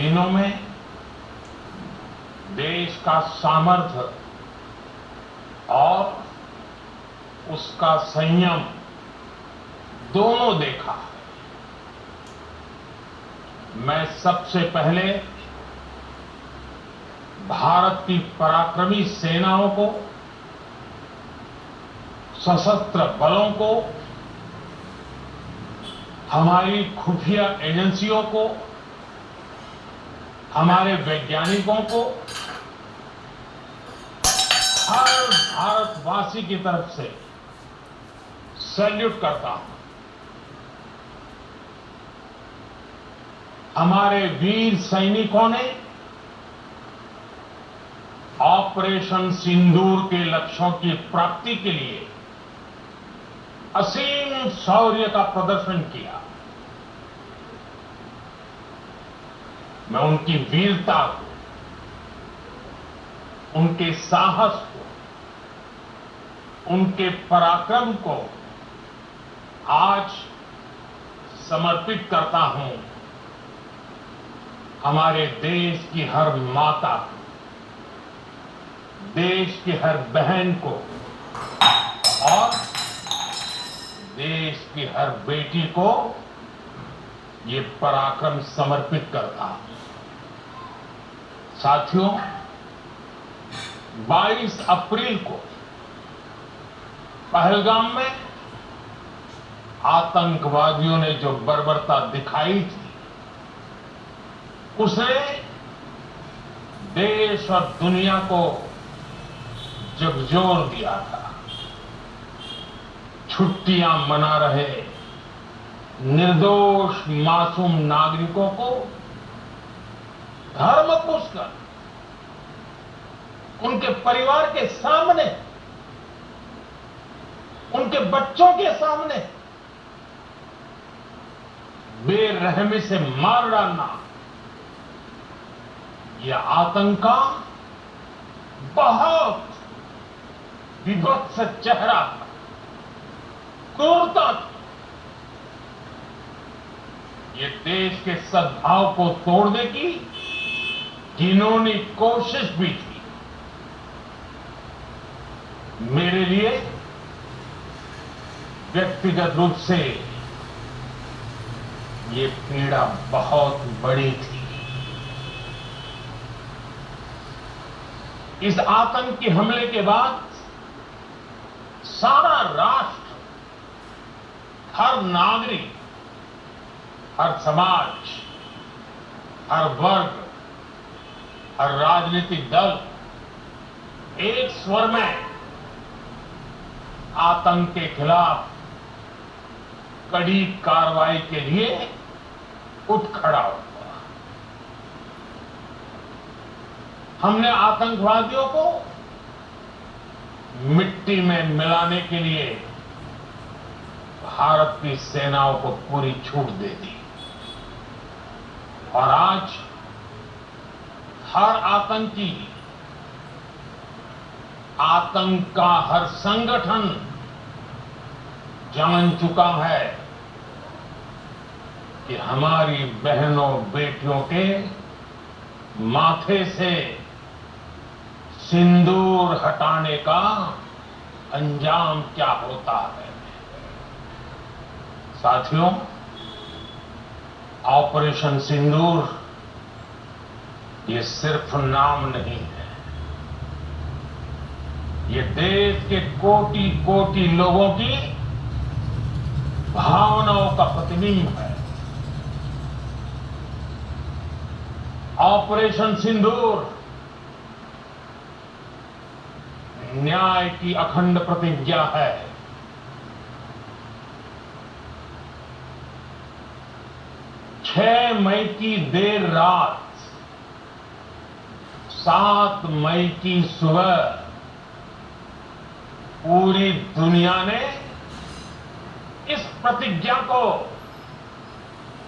दिनों में देश का सामर्थ्य और उसका संयम दोनों देखा। मैं सबसे पहले भारत की पराक्रमी सेनाओं को, सशस्त्र बलों को, हमारी खुफिया एजेंसियों को, हमारे वैज्ञानिकों को, हर भारतवासी की तरफ से सैल्यूट करता हूं। हमारे वीर सैनिकों ने ऑपरेशन सिंदूर के लक्ष्यों की प्राप्ति के लिए असीम शौर्य का प्रदर्शन किया। मैं उनकी वीरता को, उनके साहस को, उनके पराक्रम को आज समर्पित करता हूं हमारे देश की हर माता को, देश की हर बहन को और देश की हर बेटी को ये पराक्रम समर्पित करता हूं। साथियों, 22 अप्रैल को पहलगाम में आतंकवादियों ने जो बर्बरता दिखाई थी, उसने देश और दुनिया को झकझोर दिया था। छुट्टियां मना रहे निर्दोष मासूम नागरिकों को धर्म पूछकर उनके परिवार के सामने, उनके बच्चों के सामने बेरहमी से मार डालना, यह आतंक का बहुत विभत्स चेहरा था, क्रूरता थी। ये देश के सद्भाव को तोड़ने की घिनौनी कोशिश भी थी। मेरे लिए व्यक्तिगत रूप से ये पीड़ा बहुत बड़ी थी। इस आतंकी हमले के बाद सारा राष्ट्र, हर नागरिक, हर समाज, हर वर्ग, हर राजनीतिक दल एक स्वर में आतंक के खिलाफ कड़ी कार्रवाई के लिए उठ खड़ा हुआ। हमने आतंकवादियों को मिट्टी में मिलाने के लिए भारत की सेनाओं को पूरी छूट दे दी और आज हर आतंकी, आतंक का हर संगठन जान चुका है कि हमारी बहनों बेटियों के माथे से सिंदूर हटाने का अंजाम क्या होता है। साथियों, ऑपरेशन सिंदूर ये सिर्फ नाम नहीं है, ये देश के कोटि कोटि लोगों की भावनाओं का प्रतिबिंब है। ऑपरेशन सिंदूर न्याय की अखंड प्रतिज्ञा है। 6 मई की देर रात, 7 मई की सुबह पूरी दुनिया ने इस प्रतिज्ञा को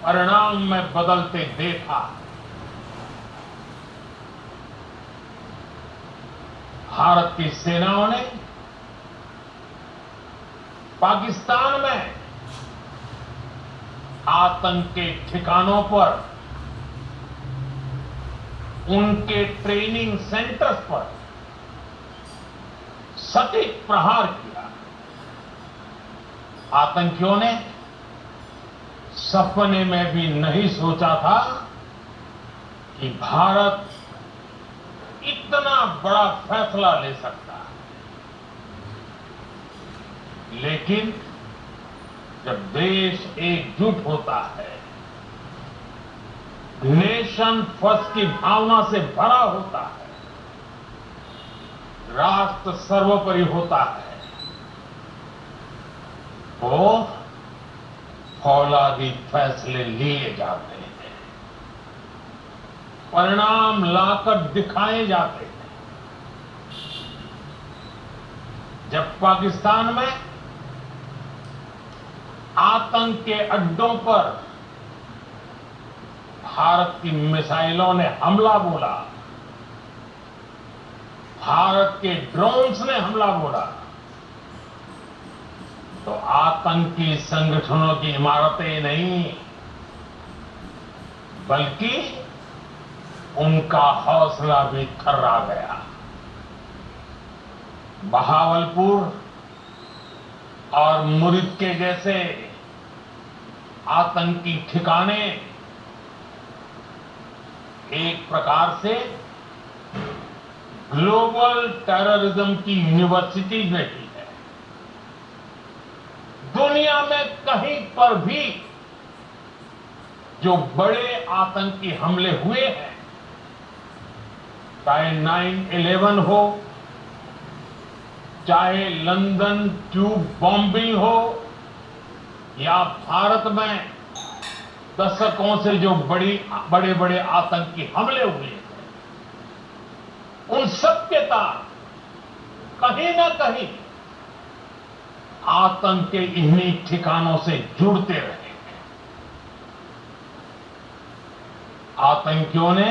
परिणाम में बदलते देखा। भारत की सेनाओं ने पाकिस्तान में आतंक के ठिकानों पर उनके ट्रेनिंग सेंटर्स पर सटीक प्रहार किया। आतंकियों ने सपने में भी नहीं सोचा था कि भारत इतना बड़ा फैसला ले सकता है। लेकिन जब देश एकजुट होता है, नेशन फर्स्ट की भावना से भरा होता है, राष्ट्र सर्वोपरि होता है, तो फौलादी फैसले लिए जाते हैं, परिणाम लाकर दिखाए जाते हैं। जब पाकिस्तान में आतंक के अड्डों पर भारत की मिसाइलों ने हमला बोला, भारत के ड्रोन्स ने हमला बोला, तो आतंकी संगठनों की इमारतें नहीं, बल्कि उनका हौसला भी थर्रा गया। बहावलपुर और मुरिद के जैसे आतंकी ठिकाने एक प्रकार से ग्लोबल टेररिज्म की यूनिवर्सिटी में भी है। दुनिया में कहीं पर भी जो बड़े आतंकी हमले हुए हैं, चाहे 9/11 हो, चाहे लंदन ट्यूब बॉम्बिंग हो, या भारत में दशकों से जो बड़े बड़े आतंकी हमले हुए हैं, उन सब के तार कहीं ना कहीं आतंक के इन्हीं ठिकानों से जुड़ते रहे हैं। आतंकियों ने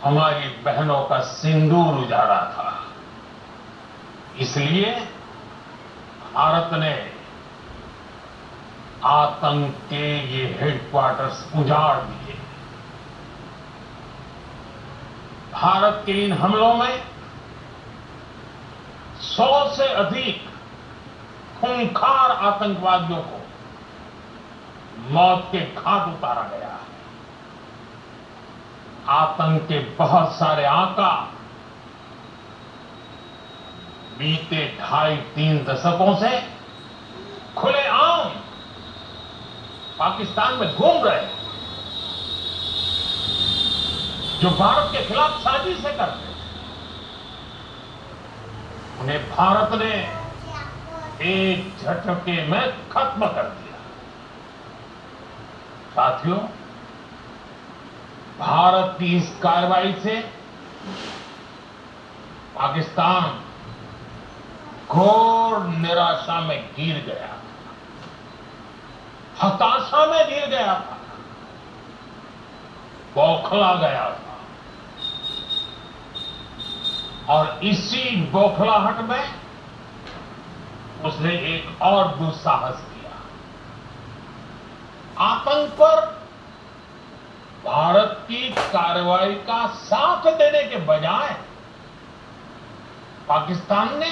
हमारी बहनों का सिंदूर उजाड़ा था, इसलिए भारत ने आतंक के ये हेडक्वार्टर्स उजाड़ दिए। भारत के इन हमलों में 100 से अधिक खूंखार आतंकवादियों को मौत के घाट उतारा गया है। आतंक के बहुत सारे आका बीते 2.5-3 दशकों से खुलेआम पाकिस्तान में घूम रहे हैं, जो भारत के खिलाफ साजिशें करते हैं। उन्हें भारत ने एक झटके में खत्म कर दिया। साथियों, भारत की इस कार्रवाई से पाकिस्तान घोर निराशा में गिर गया, हताशा में गिर गया था, बौखला गया था। और इसी बौखलाहट में उसने एक और दुस्साहस किया। आतंक पर भारत की कार्रवाई का साथ देने के बजाय पाकिस्तान ने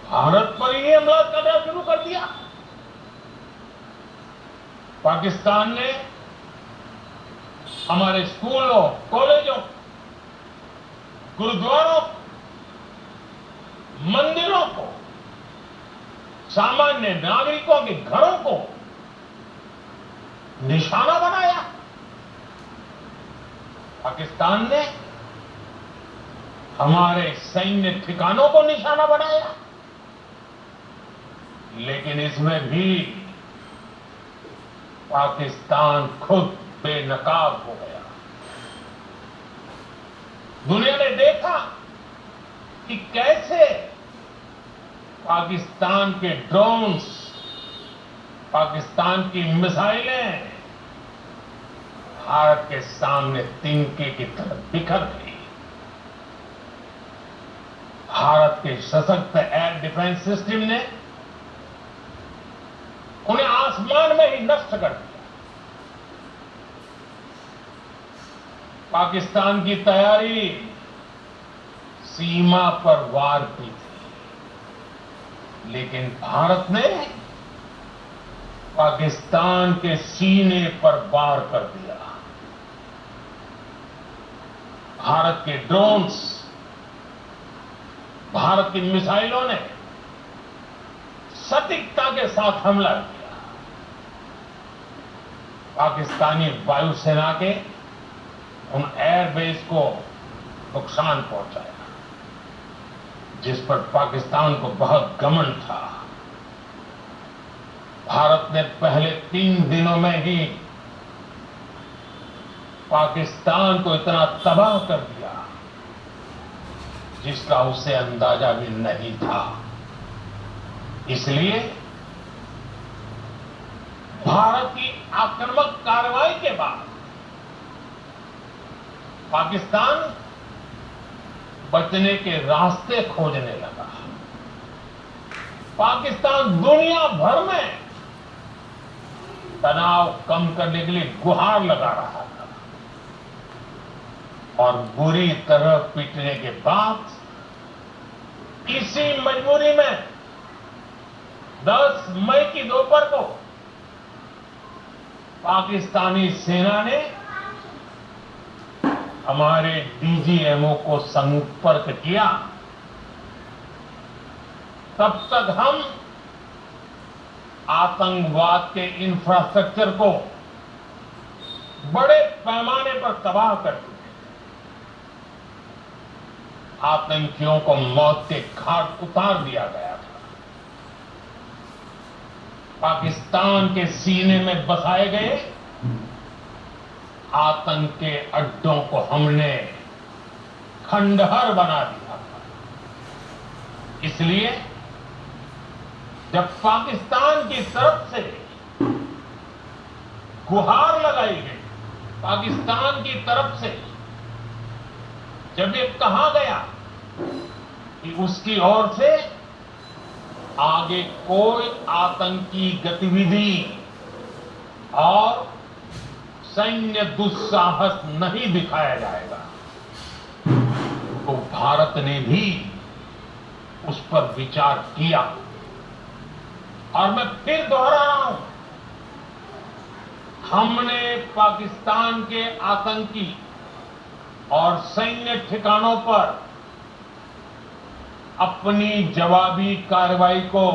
भारत पर ही हमला करना शुरू कर दिया। पाकिस्तान ने हमारे स्कूलों, कॉलेजों, गुरुद्वारों, मंदिरों को, सामान्य नागरिकों के घरों को निशाना बनाया। पाकिस्तान ने हमारे सैन्य ठिकानों को निशाना बनाया। लेकिन इसमें भी पाकिस्तान खुद बेनकाब हो गया। दुनिया ने देखा कि कैसे पाकिस्तान के ड्रोन्स, पाकिस्तान की मिसाइलें भारत के सामने तिनके की तरह बिखर गई। भारत के सशक्त एयर डिफेंस सिस्टम ने उन्हें आसमान में ही नष्ट कर दिया। पाकिस्तान की तैयारी सीमा पर वार की थी, लेकिन भारत ने पाकिस्तान के सीने पर वार कर दिया। भारत के ड्रोन्स, भारत की मिसाइलों ने सटीकता के साथ हमला किया। पाकिस्तानी वायुसेना के उन एयरबेस को नुकसान पहुंचाया, जिस पर पाकिस्तान को बहुत घमंड था। भारत ने पहले 3 दिनों में ही पाकिस्तान को इतना तबाह कर दिया जिसका उसे अंदाजा भी नहीं था। इसलिए भारत की आक्रामक कार्रवाई के बाद पाकिस्तान बचने के रास्ते खोजने लगा। पाकिस्तान दुनिया भर में तनाव कम करने के लिए गुहार लगा रहा था, और बुरी तरह पीटने के बाद इसी मजबूरी में 10 मई की दोपहर को पाकिस्तानी सेना ने हमारे डीजीएमओ को संपर्क किया। तब तक हम आतंकवाद के इंफ्रास्ट्रक्चर को बड़े पैमाने पर तबाह कर चुके थे। आतंकियों को मौत के घाट उतार दिया गया था। पाकिस्तान के सीने में बसाए गए आतंक के अड्डों को हमने खंडहर बना दिया था। इसलिए जब पाकिस्तान की तरफ से गुहार लगाई गई, पाकिस्तान की तरफ से जब ये कहा गया कि उसकी ओर से आगे कोई आतंकी गतिविधि और सैन्य दुस्साहस नहीं दिखाया जाएगा, तो भारत ने भी उस पर विचार किया। और मैं फिर दोहरा रहा हूं, हमने पाकिस्तान के आतंकी और सैन्य ठिकानों पर अपनी जवाबी कार्रवाई को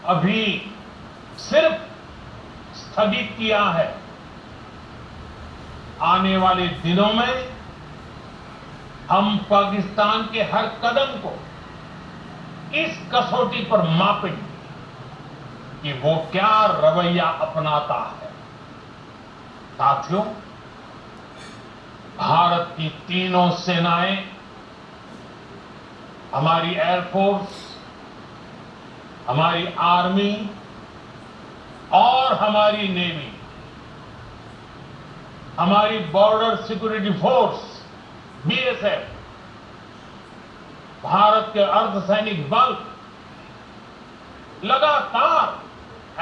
अभी सिर्फ स्थगित किया है। आने वाले दिनों में हम पाकिस्तान के हर कदम को इस कसौटी पर मापेंगे कि वो क्या रवैया अपनाता है। साथियों, भारत की तीनों सेनाएं, हमारी एयरफोर्स, हमारी आर्मी और हमारी नेवी, हमारी border security force BSF, Bharat के अर्धसैनिक बल लगातार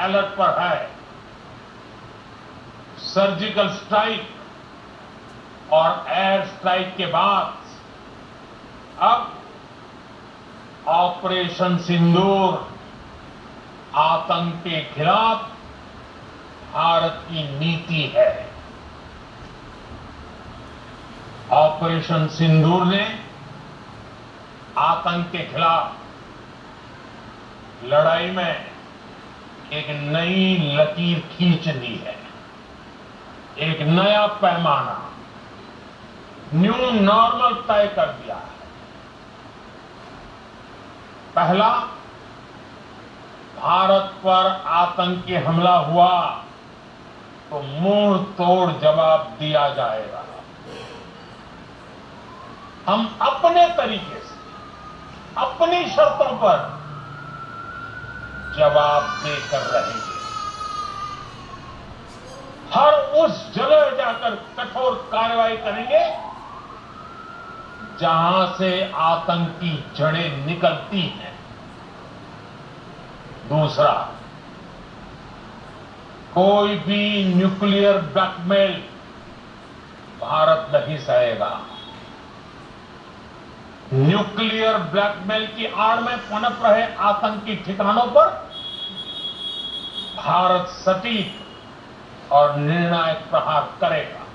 अलर्ट पर है। सर्जिकल स्ट्राइक और एयर स्ट्राइक के बाद अब ऑपरेशन सिंदूर आतंक के खिलाफ भारत की नीति है। ऑपरेशन सिंदूर ने आतंक के खिलाफ लड़ाई में एक नई लकीर खींच दी है, एक नया पैमाना, न्यू नॉर्मल तय कर दिया है। पहला, भारत पर आतंकी हमला हुआ तो मुंह तोड़ जवाब दिया जाएगा। हम अपने तरीके से, अपनी शर्तों पर जवाब देकर रहेंगे। हर उस जगह जाकर कठोर कार्रवाई करेंगे जहां से आतंकी जड़ें निकलती हैं। दूसरा, कोई भी न्यूक्लियर ब्लैकमेल भारत नहीं सहेगा। न्यूक्लियर ब्लैकमेल की आड़ में पनप रहे आतंकी ठिकानों पर भारत सटीक और निर्णायक प्रहार करेगा।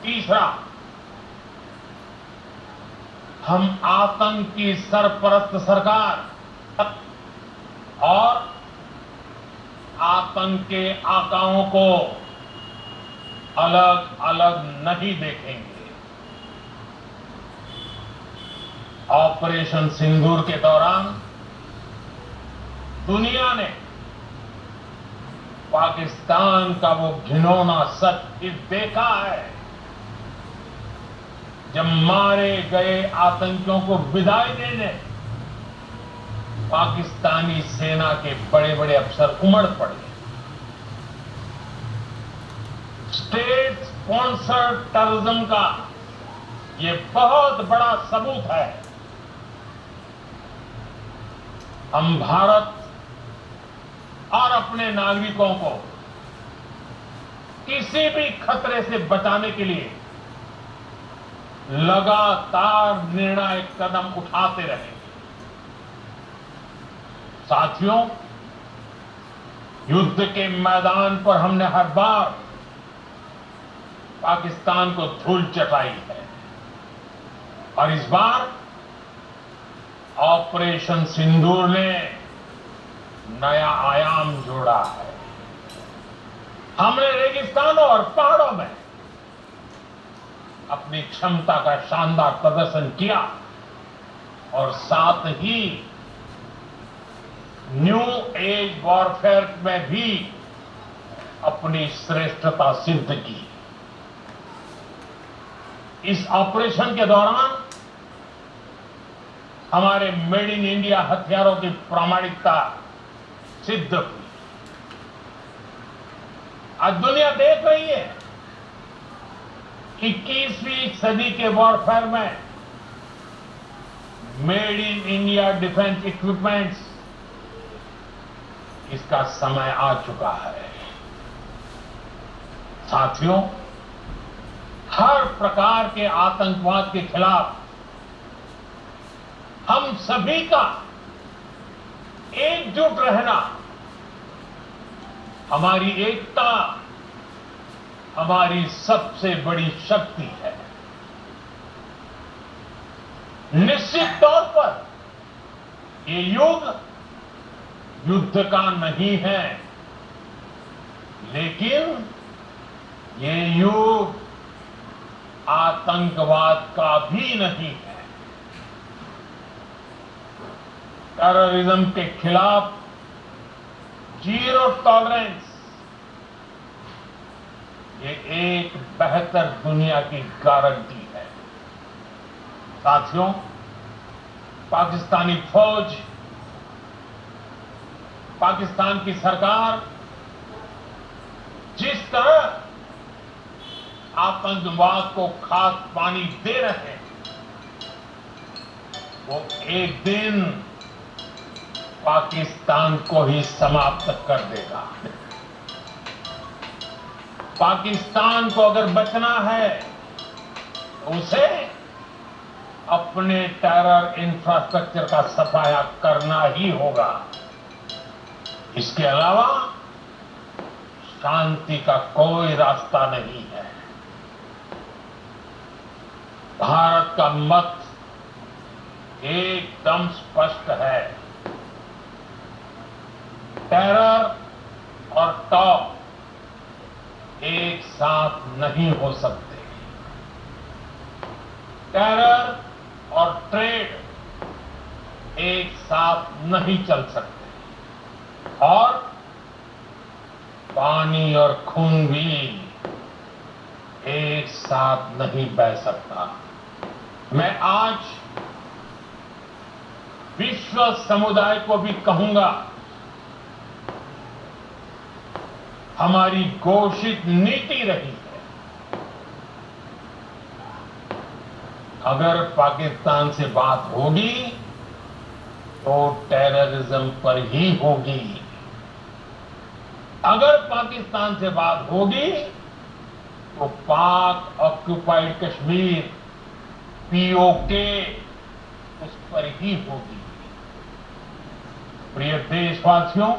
तीसरा, हम आतंक की सरपरस्त सरकार और आतंक के आकाओं को अलग अलग नहीं देखेंगे। ऑपरेशन सिंदूर के दौरान दुनिया ने पाकिस्तान का वो घिनौना सच देखा है, जब मारे गए आतंकियों को विदाई देने पाकिस्तानी सेना के बड़े बड़े अफसर उमड़ पड़े। स्टेट स्पॉन्सर्ड टेररिज्म का ये बहुत बड़ा सबूत है। हम भारत और अपने नागरिकों को किसी भी खतरे से बचाने के लिए लगातार निर्णायक कदम उठाते रहे। साथियों, युद्ध के मैदान पर हमने हर बार पाकिस्तान को धूल चटाई है और इस बार ऑपरेशन सिंदूर ने नया आयाम जोड़ा है। हमने रेगिस्तानों और पहाड़ों में अपनी क्षमता का शानदार प्रदर्शन किया और साथ ही न्यू एज वॉरफेयर में भी अपनी श्रेष्ठता सिद्ध की। इस ऑपरेशन के दौरान हमारे मेड इन इंडिया हथियारों की प्रामाणिकता सिद्ध हुई। आज दुनिया देख रही है 21वीं सदी के वॉरफेयर में made in India defence equipments, इसका समय आ चुका है। साथियों, हर प्रकार के आतंकवाद के खिलाफ हम सभी का एकजुट रहना हमारी एकता, हमारी सबसे बड़ी शक्ति है। निश्चित तौर पर ये युद्ध का नहीं है, लेकिन ये युद्ध आतंकवाद का भी नहीं है। टेररिज्म के खिलाफ जीरो टॉलरेंस, ये एक बेहतर दुनिया की गारंटी है। साथियों, पाकिस्तानी फौज, पाकिस्तान की सरकार जिस तरह आतंकवाद को खाद पानी दे रहे हैं, वो एक दिन पाकिस्तान को ही समाप्त कर देगा। पाकिस्तान को अगर बचना है तो उसे अपने टेरर इंफ्रास्ट्रक्चर का सफाया करना ही होगा। इसके अलावा शांति का कोई रास्ता नहीं है। भारत का मत एकदम स्पष्ट है। टेरर और टॉप एक साथ नहीं हो सकते। टेरर और ट्रेड एक साथ नहीं चल सकते और पानी और खून भी एक साथ नहीं बह सकता। मैं आज विश्व समुदाय को भी कहूंगा, हमारी घोषित नीति रही है, अगर पाकिस्तान से बात होगी तो टेररिज्म पर ही होगी। अगर पाकिस्तान से बात होगी तो पाक ऑक्यूपाइड कश्मीर पीओके उस पर ही होगी। प्रिय देशवासियों,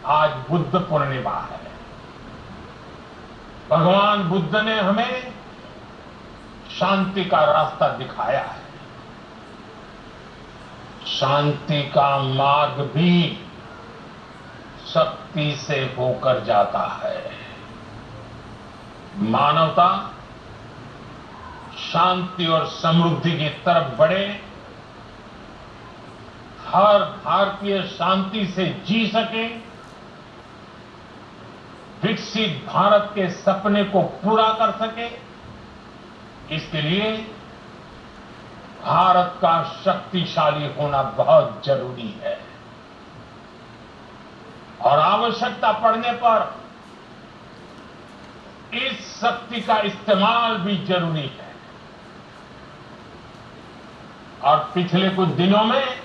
आज बुद्ध पूर्णिमा है। भगवान बुद्ध ने हमें शांति का रास्ता दिखाया है। शांति का मार्ग भी शक्ति से होकर जाता है। मानवता शांति और समृद्धि की तरफ बढ़े, हर भारतीय शांति से जी सके, विकसित भारत के सपने को पूरा कर सके, इसके लिए भारत का शक्तिशाली होना बहुत जरूरी है। और आवश्यकता पड़ने पर इस शक्ति का इस्तेमाल भी जरूरी है। और पिछले कुछ दिनों में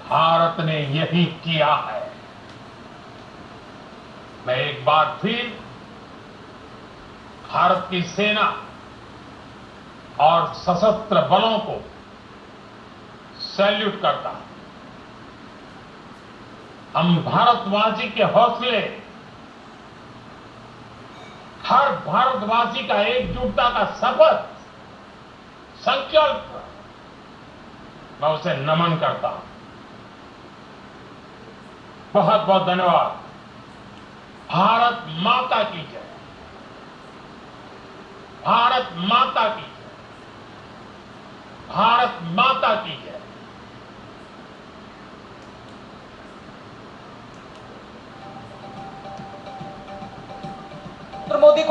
भारत ने यही किया है। मैं एक बार फिर भारत की सेना और सशस्त्र बलों को सैल्यूट करता हूं। हम भारतवासी के हौसले, हर भारतवासी का एकजुटता का शपथ, संकल्प, मैं उसे नमन करता हूं। बहुत बहुत धन्यवाद। भारत माता की जय। भारत माता की जय। भारत माता की जय। मोदी